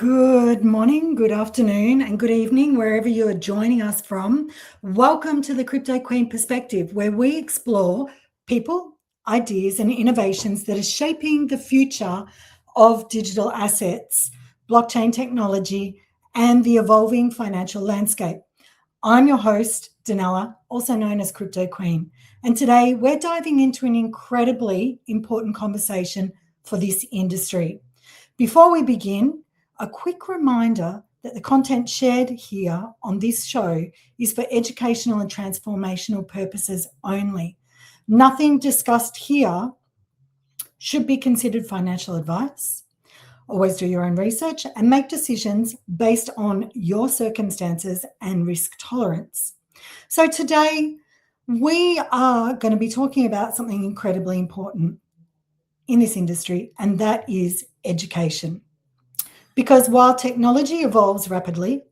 Good morning, good afternoon, and good evening, wherever you are joining us from. Welcome to the Crypto Queen Perspective, where we explore people, ideas, and innovations that are shaping the future of digital assets, blockchain technology, and the evolving financial landscape. I'm your host, Danella, also known as Crypto Queen. And today we're diving into an incredibly important conversation for this industry. Before we begin, a quick reminder that the content shared here on this show is for educational and transformational purposes only. Nothing discussed here should be considered financial advice. Always do your own research and make decisions based on your circumstances and risk tolerance. So, today we are going to be talking about something incredibly important in this industry, and that is education. Because while technology evolves rapidly,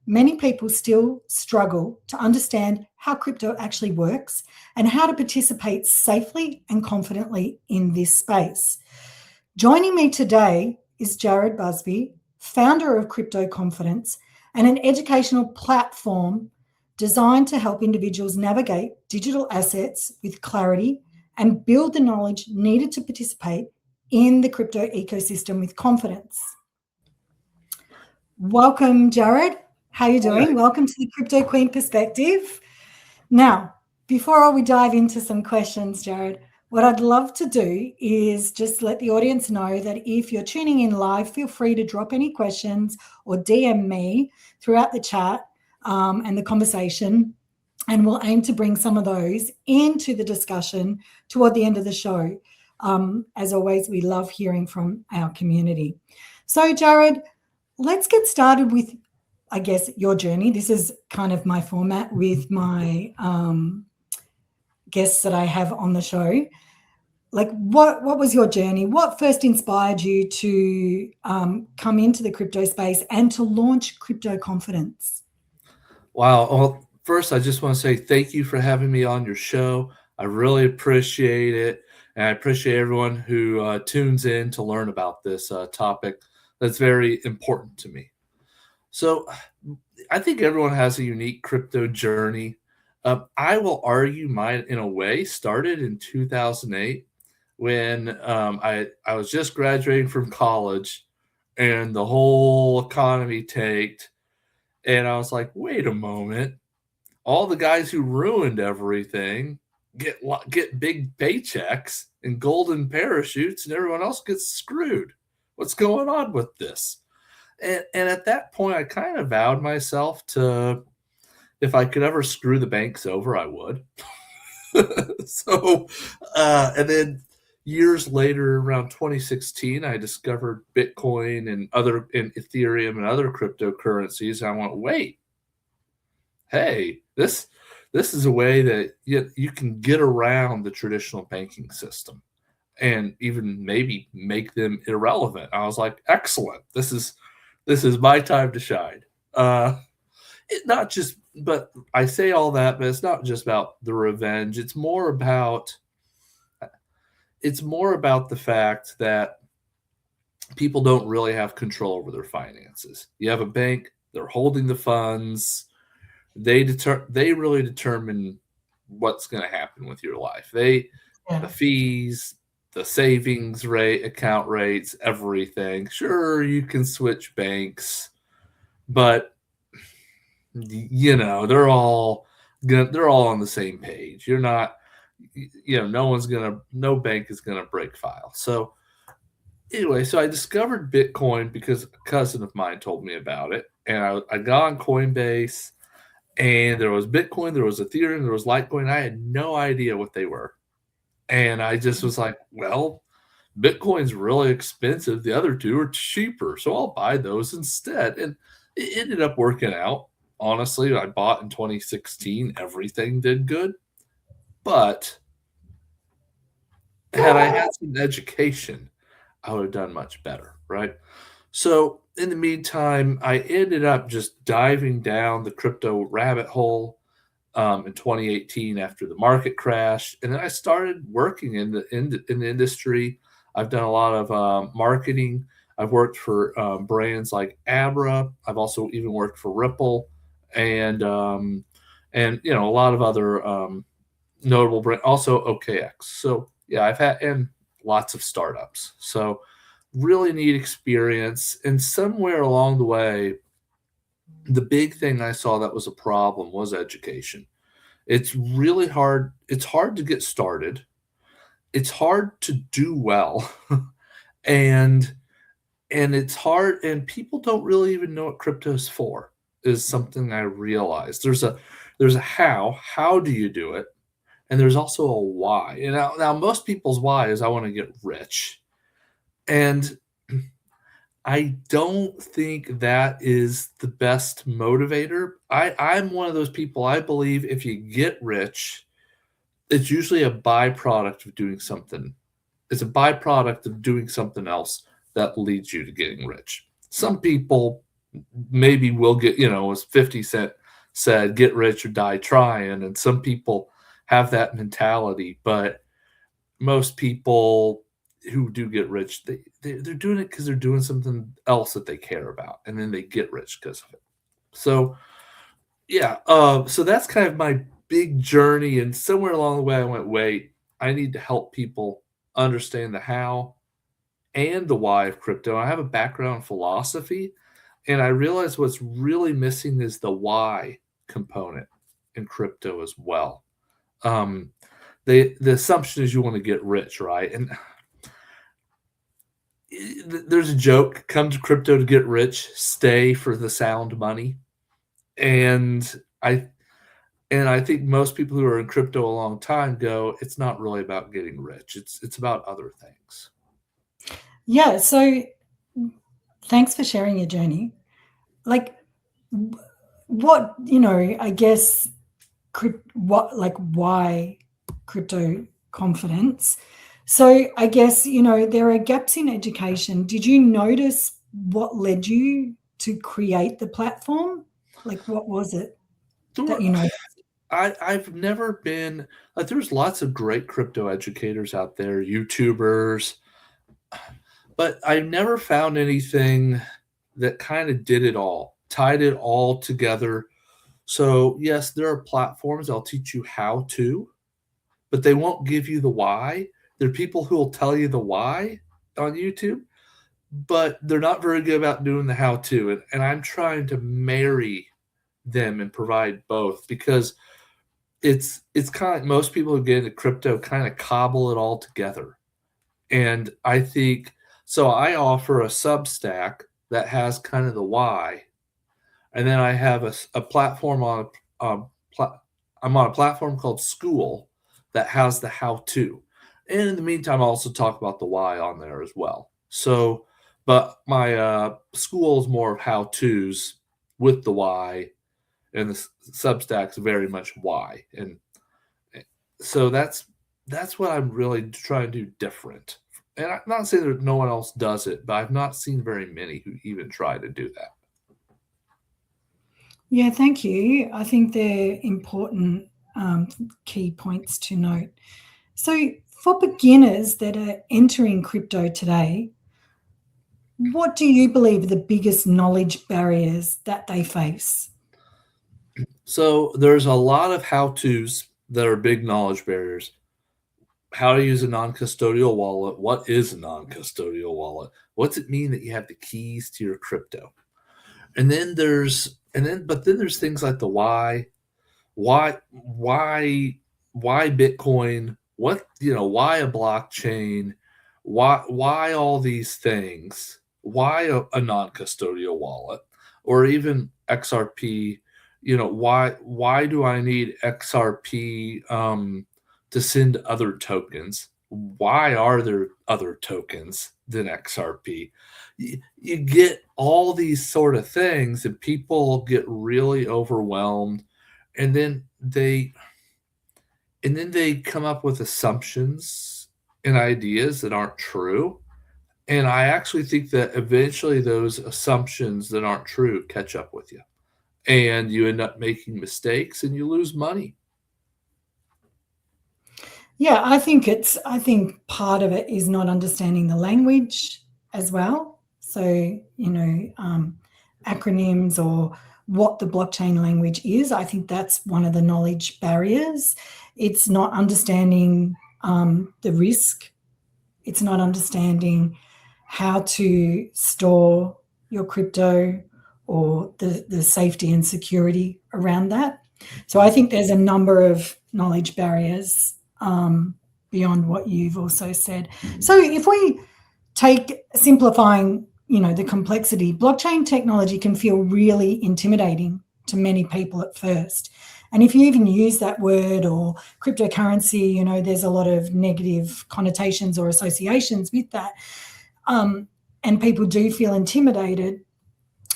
many people still struggle to understand how crypto actually works and how to participate safely and confidently in this space. Joining me today is Jared Busby, founder of Crypto Confidence, and an educational platform designed to help individuals navigate digital assets with clarity and build the knowledge needed to participate in the crypto ecosystem with confidence. Welcome, Jared. How are you doing? Hi. Welcome to the Crypto Queen Perspective. Now, before we dive into some questions, Jared, what I'd love to do is just let the audience know that if you're tuning in live, feel free to drop any questions or DM me throughout the chat and the conversation. And we'll aim to bring some of those into the discussion toward the end of the show. As always, we love hearing from our community. So, Jared, let's get started with, I guess, your journey. This is kind of my format with my guests that I have on the show. Like, what was your journey? What first inspired you to come into the crypto space and to launch Crypto Confidence? Wow. Well, first, I just want to say thank you for having me on your show. I really appreciate it. And I appreciate everyone who tunes in to learn about this topic that's very important to me. So, I think everyone has a unique crypto journey. I will argue mine, in a way, started in 2008 when I was just graduating from college and the whole economy tanked. And I was like, wait a moment. All the guys who ruined everything get big paychecks and golden parachutes, and everyone else gets screwed. What's going on with this? And at that point, I kind of vowed myself to, if I could ever screw the banks over, I would. So, and then years later, around 2016, I discovered Bitcoin and Ethereum and other cryptocurrencies. I went, wait, hey, this is a way that you can get around the traditional banking system and even maybe make them irrelevant. I was like, excellent. This is my time to shine. Not just, but I say all that, but it's not just about the revenge. It's more about the fact that people don't really have control over their finances. You have a bank, they're holding the funds. They really determine what's going to happen with your life. The Yeah. fees, the savings rate, account rates, everything. Sure, you can switch banks, but they're all on the same page. You're not, no bank is gonna break file. So anyway, so I discovered Bitcoin because a cousin of mine told me about it, and I got on Coinbase, and there was Bitcoin, there was Ethereum, there was Litecoin. I had no idea what they were, and I just was like, well, Bitcoin's really expensive. The other two are cheaper, so I'll buy those instead. And it ended up working out. Honestly, I bought in 2016. Everything did good, but had I had some education, I would have done much better, right? So in the meantime, I ended up just diving down the crypto rabbit hole in 2018 after the market crash, and then I started working in the industry. I've done a lot of marketing. I've worked for brands like Abra. I've also even worked for Ripple, and a lot of other notable brand, also OKX. So yeah, I've had and lots of startups. So really neat experience. And somewhere along the way, the big thing I saw that was a problem was education. It's really hard. It's hard to get started. It's hard to do well, and it's hard, and people don't really even know what crypto is for. Is something I realized. There's a how do you do it, and there's also a why. And now most people's why is I want to get rich, and I don't think that is the best motivator. I'm one of those people. I believe if you get rich, it's usually a byproduct of doing something. It's a byproduct of doing something else that leads you to getting rich. Some people maybe will get, as 50 Cent said, get rich or die trying. And some people have that mentality, but most people who do get rich, they're doing it because they're doing something else that they care about. And then they get rich because of it. So, yeah. So that's kind of my big journey. And somewhere along the way, I went, wait, I need to help people understand the how and the why of crypto. I have a background in philosophy, and I realized what's really missing is the why component in crypto as well. Um, the assumption is you want to get rich, right? And there's a joke: come to crypto to get rich, stay for the sound money. And I think most people who are in crypto a long time go, it's not really about getting rich. It's about other things. Yeah. So thanks for sharing your journey. Like, what, I guess, why crypto confidence? So I guess, there are gaps in education. Did you notice what led you to create the platform? Like, what was it that you noticed? I've never been like, there's lots of great crypto educators out there, YouTubers, but I never found anything that kind of did it all, tied it all together. So yes, there are platforms that'll teach you how to, but they won't give you the why. There are people who will tell you the why on YouTube, but they're not very good about doing the how to. And I'm trying to marry them and provide both, because it's kind of like most people who get into crypto kind of cobble it all together. And I think so. I offer a Substack that has kind of the why, and then I have a platform on I'm on a platform called School that has the how to. And in the meantime, I also talk about the why on there as well. So, but my school is more of how tos with the why, and the Substack's very much why. And so that's what I'm really trying to do different. And I'm not saying that no one else does it, but I've not seen very many who even try to do that. Yeah, thank you. I think they're important key points to note. So, for beginners that are entering crypto today, what do you believe are the biggest knowledge barriers that they face? So there's a lot of how-tos that are big knowledge barriers. How to use a non-custodial wallet. What is a non-custodial wallet? What's it mean that you have the keys to your crypto? But then there's things like the why why Bitcoin, why a blockchain, why all these things, why a non-custodial wallet, or even XRP. Why do I need XRP to send other tokens? Why are there other tokens than XRP? You get all these sort of things, and people get really overwhelmed, and then they come up with assumptions and ideas that aren't true. And I actually think that eventually those assumptions that aren't true catch up with you, and you end up making mistakes and you lose money. Yeah, I think part of it is not understanding the language as well. So, acronyms or what the blockchain language is. I think that's one of the knowledge barriers. It's not understanding the risk. It's not understanding how to store your crypto or the safety and security around that. So I think there's a number of knowledge barriers beyond what you've also said. So if we take simplifying, the complexity, blockchain technology can feel really intimidating to many people at first. And if you even use that word or cryptocurrency, there's a lot of negative connotations or associations with that. And people do feel intimidated.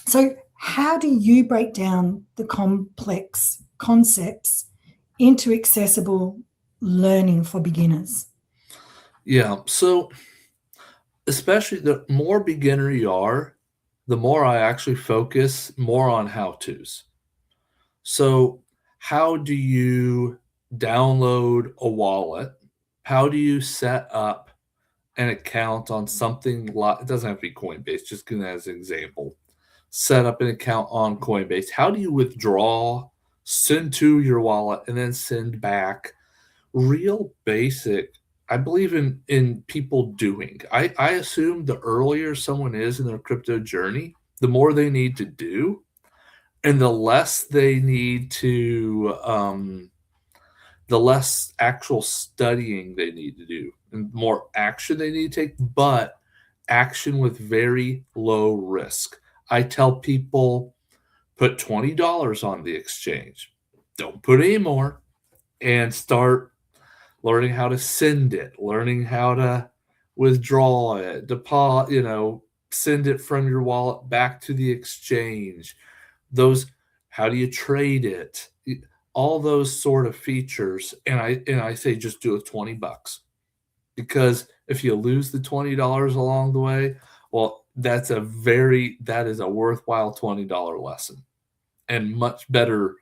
So how do you break down the complex concepts into accessible learning for beginners? Yeah. So especially the more beginner you are, the more I actually focus more on how-tos. So how do you download a wallet? How do you set up an account on something like, it doesn't have to be Coinbase, just giving that as an example. Set up an account on Coinbase. How do you withdraw, send to your wallet, and then send back? Real basic. I believe in people doing. I assume the earlier someone is in their crypto journey, the more they need to do, and the less they need to, the less actual studying they need to do, and more action they need to take, but action with very low risk. I tell people, put $20 on the exchange. Don't put any more, and start learning how to send it, learning how to withdraw it, deposit, send it from your wallet back to the exchange. Those, how do you trade it? All those sort of features. And I say just do it $20, because if you lose the $20 along the way, well, that is a worthwhile $20 lesson, and much better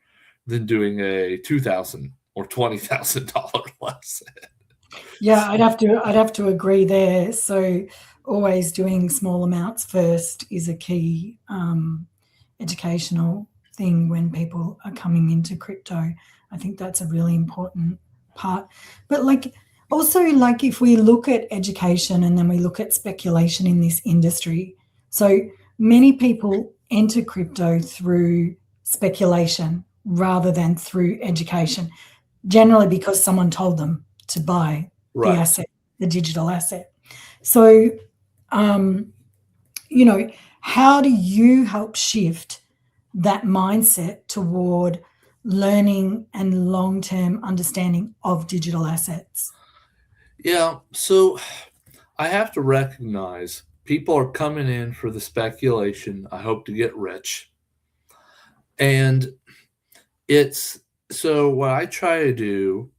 than doing a $2,000 or $20,000 lesson. Yeah, I'd have to agree there. So always doing small amounts first is a key educational thing when people are coming into crypto. I think that's a really important part. But also if we look at education and then we look at speculation in this industry, so many people enter crypto through speculation rather than through education, generally because someone told them to buy the Right. asset, the digital asset. So, how do you help shift that mindset toward learning and long-term understanding of digital assets? Yeah. So I have to recognize people are coming in for the speculation. I hope to get rich. And it's so what I try to do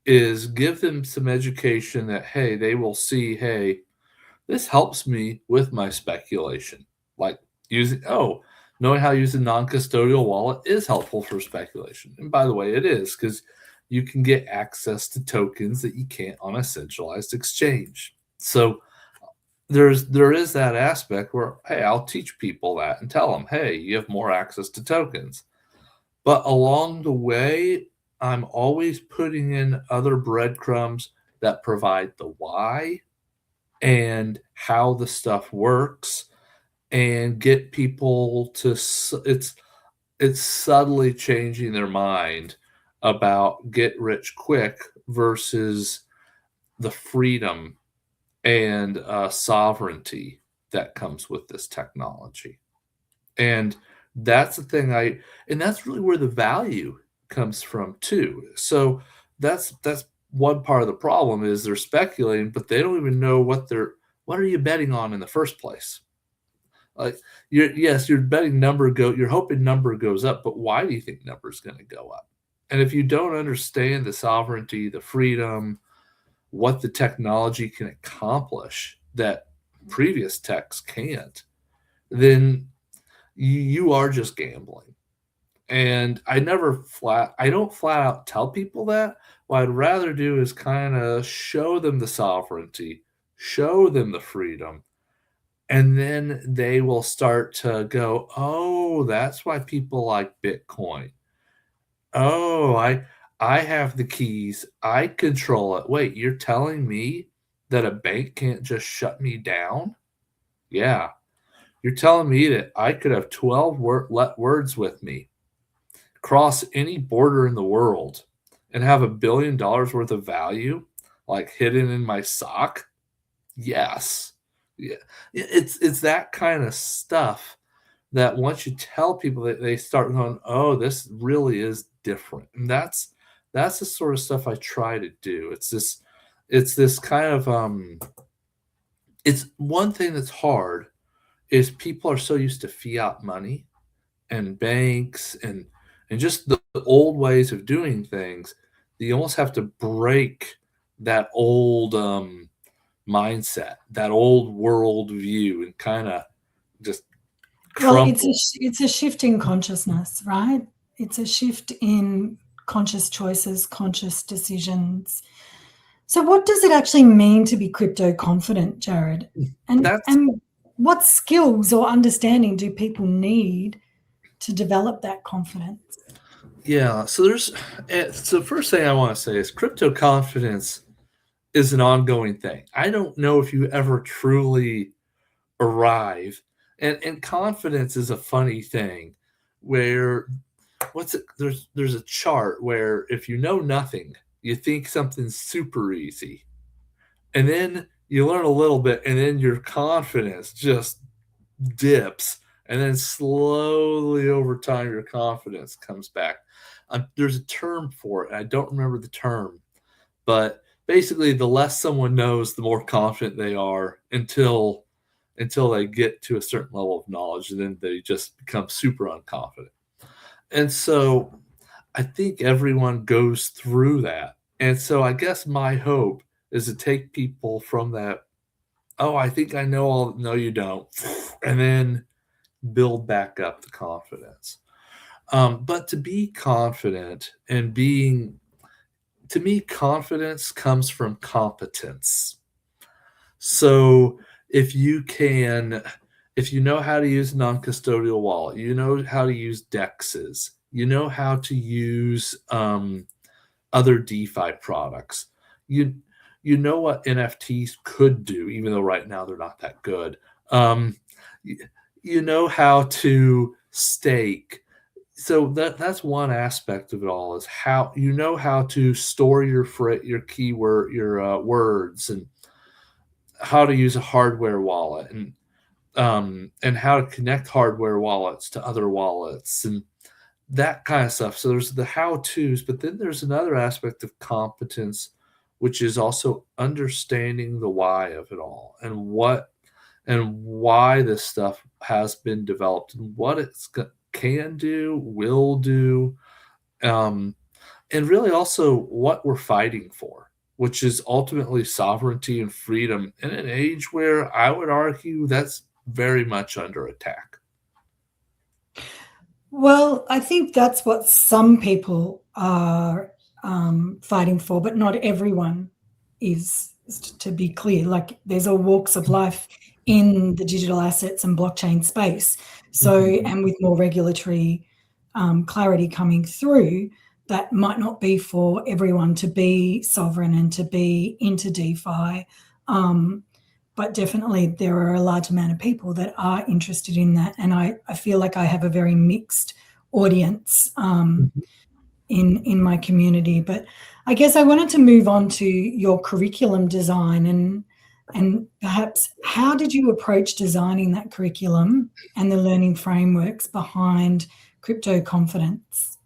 is give them some education that, hey, they will see, hey, this helps me with my speculation. Like knowing how to use a non-custodial wallet is helpful for speculation. And by the way, it is, because you can get access to tokens that you can't on a centralized exchange. So there is that aspect where, hey, I'll teach people that and tell them, hey, you have more access to tokens. But along the way, I'm always putting in other breadcrumbs that provide the why and how the stuff works, and get people to it's subtly changing their mind about get rich quick versus the freedom and sovereignty that comes with this technology. And that's the thing and that's really where the value comes from too. So that's one part of the problem is they're speculating, but they don't even know what are you betting on in the first place? Like you're betting you're hoping number goes up, but why do you think number is going to go up? And if you don't understand the sovereignty, the freedom, what the technology can accomplish that previous techs can't, then you are just gambling. And I don't flat out tell people that. What I'd rather do is kind of show them the sovereignty, show them the freedom, And then they will start to go, oh, that's why people like Bitcoin. Oh, I have the keys. I control it. Wait, you're telling me that a bank can't just shut me down? Yeah. You're telling me that I could have 12 words with me, cross any border in the world, and have $1 billion worth of value, like hidden in my sock? Yes. Yeah. It's that kind of stuff that once you tell people that they start going, oh, this really is different. And that's the sort of stuff I try to do. It's this kind of it's one thing that's hard is people are so used to fiat money and banks and just the old ways of doing things that you almost have to break that old mindset, that old world view, and kind of just Well, crumple. it's a shift in consciousness, right? It's a shift in conscious choices, conscious decisions. So what does it actually mean to be crypto confident, Jared? That's And what skills or understanding do people need to develop that confidence? Yeah. So the first thing I want to say is crypto confidence is an ongoing thing. I don't know if you ever truly arrive, and confidence is a funny thing where what's it there's a chart where if you know nothing, you think something's super easy. And then you learn a little bit and then your confidence just dips, and then slowly over time your confidence comes back. There's a term for it. I don't remember the term, but basically the less someone knows, the more confident they are until they get to a certain level of knowledge, and then they just become super unconfident. And so I think everyone goes through that. And so I guess my hope is to take people from that, oh, I think I know all, no, you don't, and then build back up the confidence. But to be confident and being, to me, confidence comes from competence. So if you can, if you know how to use a non-custodial wallet, you know how to use DEXs, you know how to use other DeFi products, you you know what NFTs could do, even though right now they're not that good. Um, you, you know how to stake. So that's one aspect of it all is how you know how to store your keyword your words, and how to use a hardware wallet, and how to connect hardware wallets to other wallets and that kind of stuff. So there's the how to's, but then there's another aspect of competence, which is also understanding the why of it all, and why this stuff has been developed and what can do, will do, um, and really also what we're fighting for, which is ultimately sovereignty and freedom in an age where I would argue that's very much under attack. Well, I think that's what some people are fighting for, but not everyone is, to be clear. Like there's all walks of life in the digital assets and blockchain space. So, Mhm. and with more regulatory clarity coming through, that might not be for everyone to be sovereign and to be into DeFi. But definitely there are a large amount of people that are interested in that. And I feel like I have a very mixed audience Mhm. in my community. But I guess I wanted to move on to your curriculum design and perhaps how did you approach designing that curriculum and the learning frameworks behind crypto confidence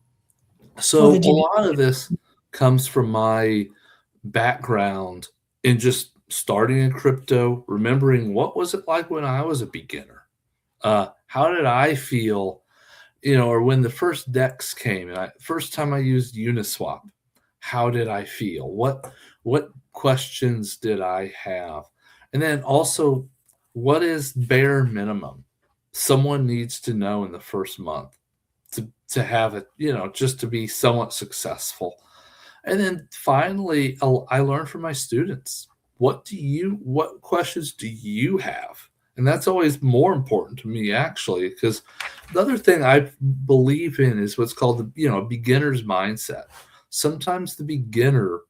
for So the a digital? lot of this comes from my background in just starting in crypto, remembering what was it like when I was a beginner. How did I feel, or when the first DEX came and first time I used Uniswap, how did I feel? What questions did I have? And then also, what is bare minimum someone needs to know in the first month to have it, just to be somewhat successful. And then finally, I learned from my students. What questions do you have And that's always more important to me, actually, because the other thing I believe in is what's called a beginner's mindset. Sometimes the beginner,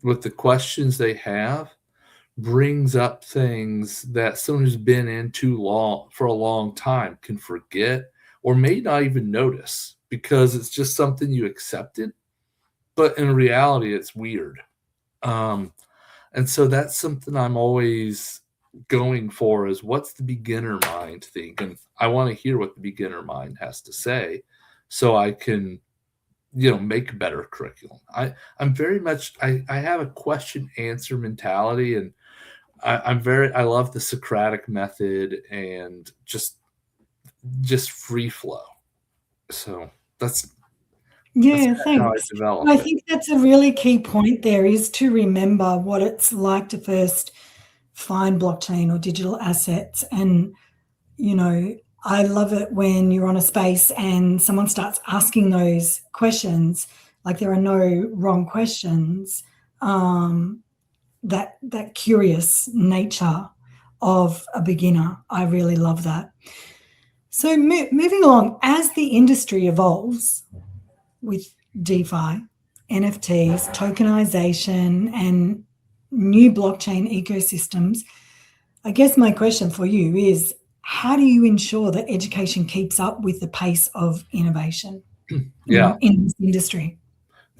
with the questions they have, brings up things that someone who's been in too long for a long time can forget or may not even notice because it's just something you accepted, but in reality it's weird. um, and so that's something I'm always going for, is what's the beginner mind think, and I want to hear what the beginner mind has to say so I can make a better curriculum. I'm very much, I have a question answer mentality, and I love the Socratic method and just free flow. So that's Yeah, how I thanks. develop I it. think that's a really key point there, is to remember what it's like to first find blockchain or digital assets. And, I love it when you're on a space and someone starts asking those questions, like there are no wrong questions. That curious nature of a beginner, I really love that. So moving along, as the industry evolves with DeFi, NFTs, tokenization, and new blockchain ecosystems, I guess my question for you is, how do you ensure that education keeps up with the pace of innovation Yeah. in this industry?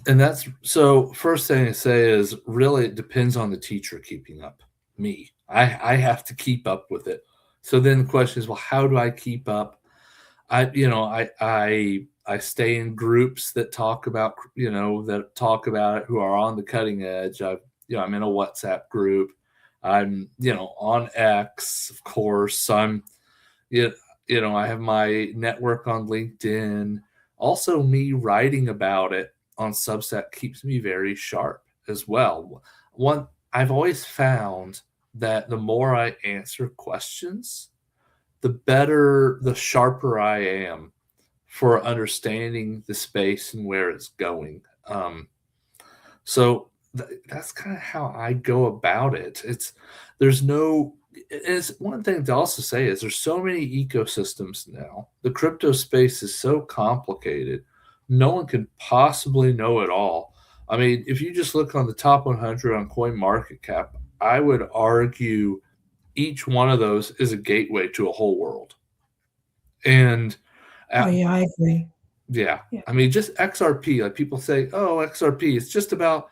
And that's so first thing to say is really it depends on the teacher keeping up. Me. I have to keep up with it. So then the question is, well, how do I keep up? I stay in groups that talk about it, who are on the cutting edge. I'm in a WhatsApp group. I'm on X, of course. you, I have my network on LinkedIn. Also, me writing about it on Substack keeps me very sharp as well. I've always found that the more I answer questions, the sharper I am for understanding the space and where it's going. So that's kind of how I go about it. It's one thing to also say is there's so many ecosystems now. The crypto space is so complicated. No one can possibly know it all. I mean, if you just look on the top 100 on CoinMarketCap, I would argue each one of those is a gateway to a whole world. And Oh, at yeah, I agree. Yeah. Yeah. I mean, just XRP, like people say, oh, XRP, it's just about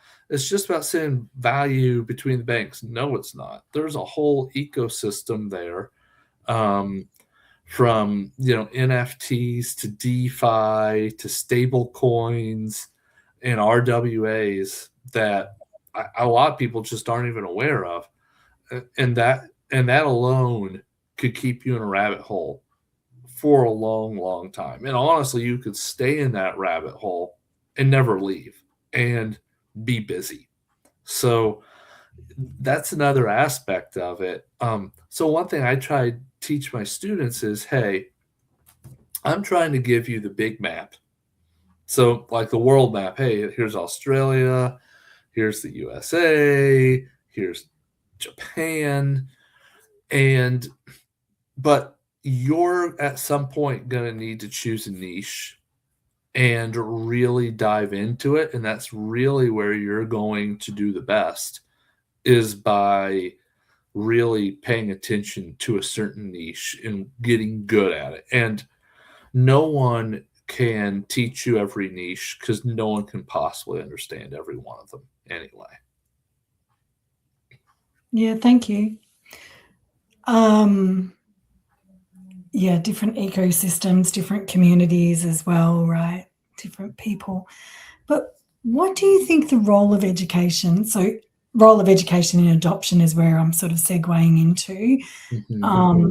sending value between the banks. No, it's not. There's a whole ecosystem there, um, from NFTs to DeFi to stable coins and RWAs that a lot of people just aren't even aware of. And that alone could keep you in a rabbit hole for a long, long time. And honestly, you could stay in that rabbit hole and never leave and be busy. So that's another aspect of it. So one thing I try to teach my students is, hey, I'm trying to give you the big map. So like the world map, hey, here's Australia, here's the USA, here's Japan, but you're at some point going to need to choose a niche and really dive into it. And that's really where you're going to do the best, is by really paying attention to a certain niche and getting good at it. And no one can teach you every niche because no one can possibly understand every one of them anyway. Yeah, thank you. Yeah, different ecosystems, different communities as well, right? Different people. But what do you think the role of education? So, role of education in adoption is where I'm sort of segueing into. Mm-hmm.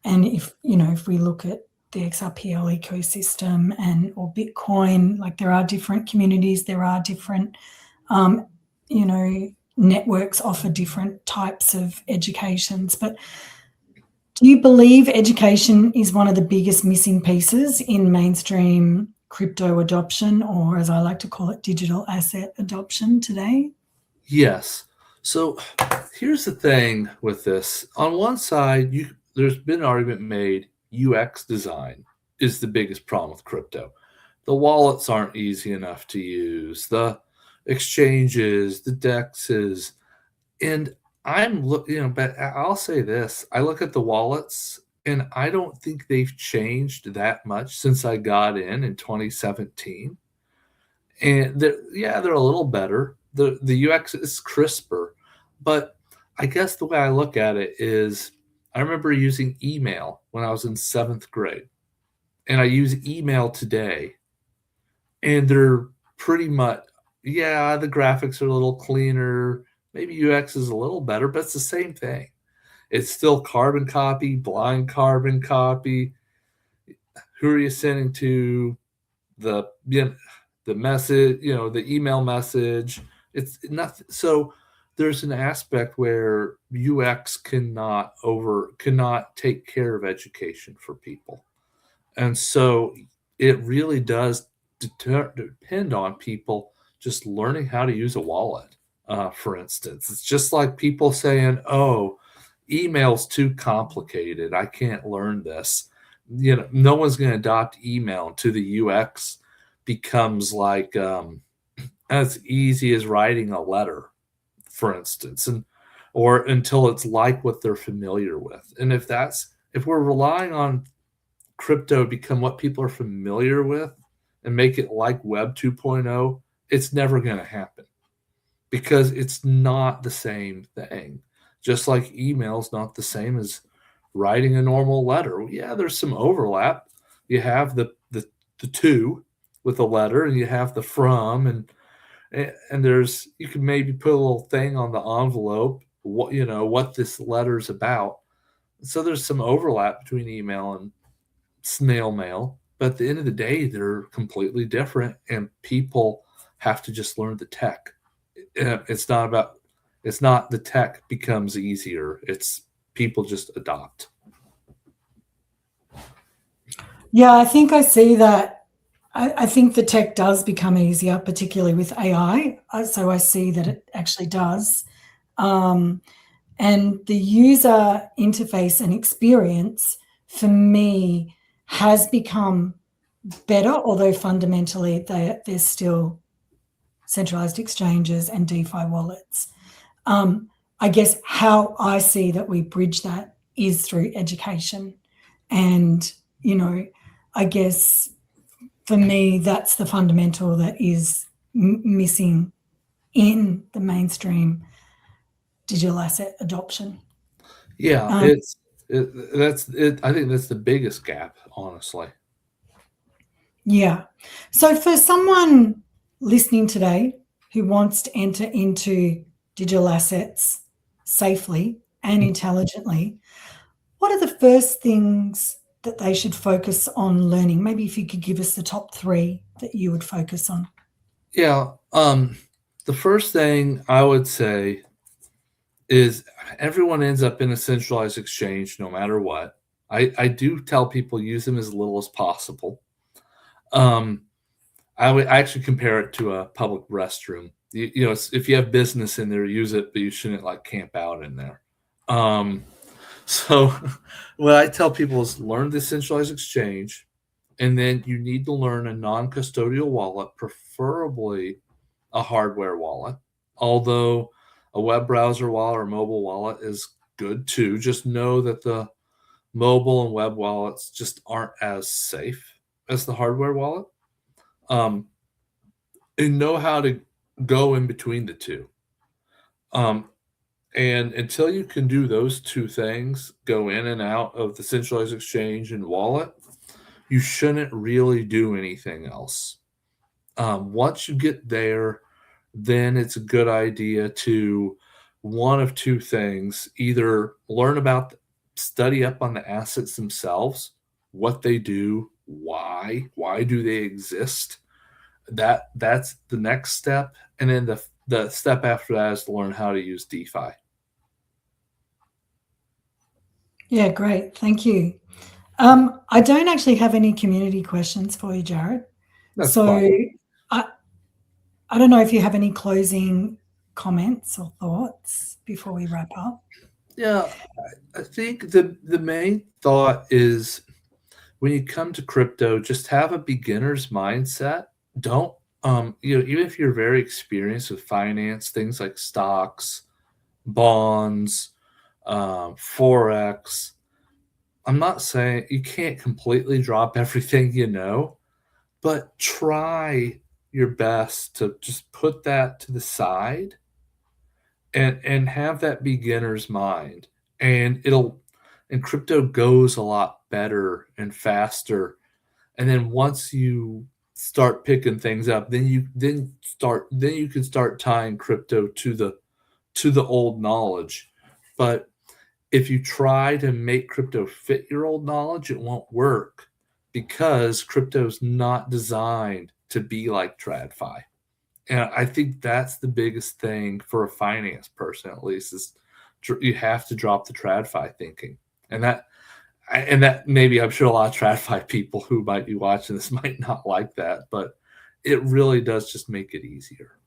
And if we look at the XRPL ecosystem or Bitcoin, like there are different communities, there are different, networks offer different types of educations. But do you believe education is one of the biggest missing pieces in mainstream crypto adoption, or as I like to call it, digital asset adoption today? Yes. So here's the thing with this. On one side, there's been an argument made UX design is the biggest problem with crypto. The wallets aren't easy enough to use, the exchanges, the dexes, and but I'll say this: I look at the wallets, and I don't think they've changed that much since I got in 2017. And they're a little better. The UX is crisper, but I guess the way I look at it is, I remember using email when I was in 7th grade, and I use email today, and they're pretty much, yeah, the graphics are a little cleaner, maybe UX is a little better, but it's the same thing. It's still carbon copy, blind carbon copy. Who are you sending to? The message, the email message. It's nothing. So there's an aspect where UX cannot take care of education for people. And so it really does depend on people just learning how to use a wallet. For instance, it's just like people saying, "Oh, email's too complicated. I can't learn this." No one's going to adopt email until the UX becomes like as easy as writing a letter, for instance, or until it's like what they're familiar with. And if we're relying on crypto to become what people are familiar with and make it like Web 2.0, it's never going to happen, because it's not the same thing. Just like email's not the same as writing a normal letter. Yeah, there's some overlap. You have the to with a letter, and you have the from, and there's, you can maybe put a little thing on the envelope, what this letter's about. So there's some overlap between email and snail mail, but at the end of the day, they're completely different, and people have to just learn the tech. It's not the tech becomes easier. It's people just adopt. Yeah, I think I see that. I think the tech does become easier, particularly with AI. So I see that it actually does. And the user interface and experience for me has become better, although fundamentally there's still centralized exchanges and DeFi wallets. I guess how I see that we bridge that is through education. And, I guess for me, that's the fundamental that is missing in the mainstream digital asset adoption. Yeah, I think that's the biggest gap, honestly. Yeah. So for someone listening today who wants to enter into digital assets safely and intelligently, what are the first things that they should focus on learning? Maybe if you could give us the top 3 that you would focus on. Yeah. The first thing I would say is, everyone ends up in a centralized exchange no matter what. I do tell people use them as little as possible. I actually compare it to a public restroom. If you have business in there, use it, but you shouldn't camp out in there. So what I tell people is, learn the centralized exchange, and then you need to learn a non-custodial wallet, preferably a hardware wallet. Although a web browser wallet or mobile wallet is good too. Just know that the mobile and web wallets just aren't as safe as the hardware wallet. And know how to go in between the two. And until you can do those 2 things, go in and out of the centralized exchange and wallet, you shouldn't really do anything else. Once you get there, then it's a good idea to, one of 2 things: either study up on the assets themselves, what they do, why do they exist. That's the next step. And then the step after that is to learn how to use DeFi. Yeah, great. Thank you. I don't actually have any community questions for you, Jared. That's fine. I don't know if you have any closing comments or thoughts before we wrap up. Yeah, I think the main thought is when you come to crypto, just have a beginner's mindset. Don't even if you're very experienced with finance, things like stocks, bonds, forex. I'm not saying you can't completely drop everything you know, but try your best to just put that to the side and have that beginner's mind. And crypto goes a lot better and faster. And then once you start picking things up, then you can start tying crypto to the old knowledge. But if you try to make crypto fit your old knowledge, it won't work because crypto's not designed to be like TradFi. And I think that's the biggest thing for a finance person, at least, is you have to drop the TradFi thinking. And that maybe I'm sure a lot of TradFi people who might be watching this might not like that, but it really does just make it easier.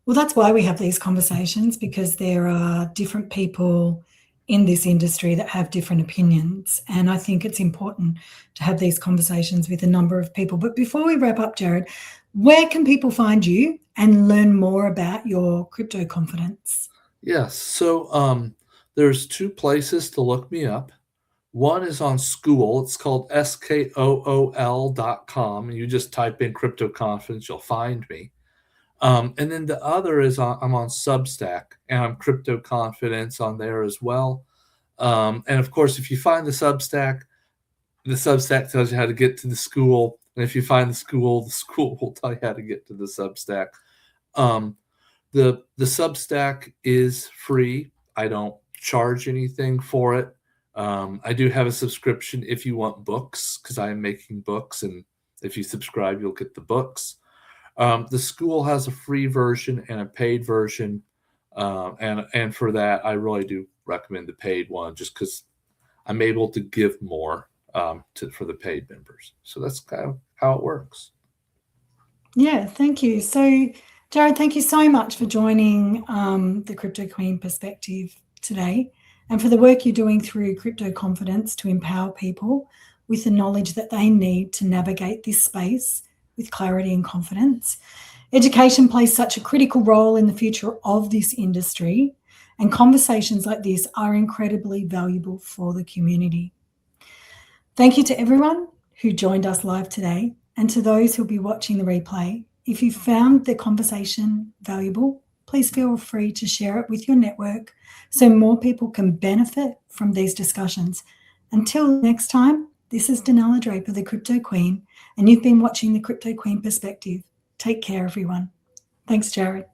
Well, that's why we have these conversations, because there are different people in this industry that have different opinions. And I think it's important to have these conversations with a number of people. But before we wrap up, Jared, where can people find you and learn more about your crypto confidence? Yes. So there's two places to look me up. One is on School. It's called skool.com. And you just type in crypto confidence, you'll find me. And then the other is I'm on Substack, and I'm crypto confidence on there as well. And of course, if you find the Substack tells you how to get to the school. And if you find the school will tell you how to get to the Substack. Um, the Substack is free. I don't charge anything for it. I do have a subscription if you want books, because I am making books, and if you subscribe, you'll get the books. The school has a free version and a paid version, and for that, I really do recommend the paid one, just because I'm able to give more for the paid members. So that's kind of how it works. Yeah, thank you. So, Jared, thank you so much for joining the Crypto Queen Perspective today, and for the work you're doing through Crypto Confidence to empower people with the knowledge that they need to navigate this space with clarity and confidence. Education plays such a critical role in the future of this industry, and conversations like this are incredibly valuable for the community. Thank you to everyone who joined us live today, and to those who'll be watching the replay. If you found the conversation valuable, please feel free to share it with your network so more people can benefit from these discussions. Until next time, this is Danella Draper, the Crypto Queen, and you've been watching the Crypto Queen Perspective. Take care, everyone. Thanks, Jared.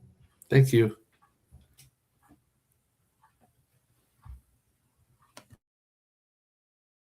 Thank you.